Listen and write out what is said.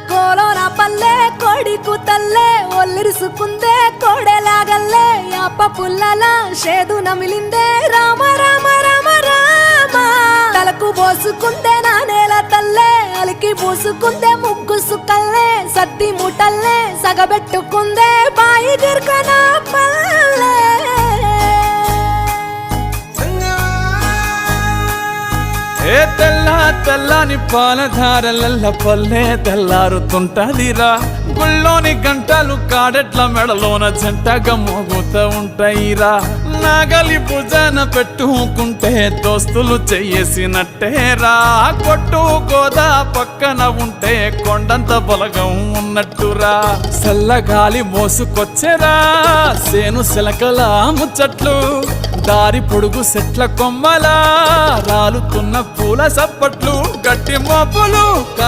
కోలోన పల్లె కొడికు తల్లే ఒల్లిరుసుకుందే కోడెలాగల్లే యాప పుల్లల షేదు నమిలిందే రామ రామ రామ రామ తలకు పోసుకుందే నా నేల తల్లే అలికి పూసుకుందే ముగ్గు సుక్కల్లే సత్తి ముటల్లే సగబెట్టుకుందే బాయి గిర్కన పల్లె ఏ తెల్ల తెల్లని పాలధారలల్ల పల్లె తెల్లారుతుంటదిరా గుళ్ళోని గంటలు కాడెట్ల మెడలోన జంటగా మోగుతూ ఉంటాయిరా నాగలి భుజాన పెట్టుకుంటే దోస్తులు చెయ్యేసినట్టేరా కొట్టు గోదా పక్కన ఉంటే కొండంత బలగం ఉన్నట్టురా చల్లగాలి మోసుకొచ్చెరా సేను శిలకల ముచ్చట్లు దారి పొడుగు సెట్ల కొమ్మలా రాలుతున్న పూల సప్పట్లు గట్టి మోపులు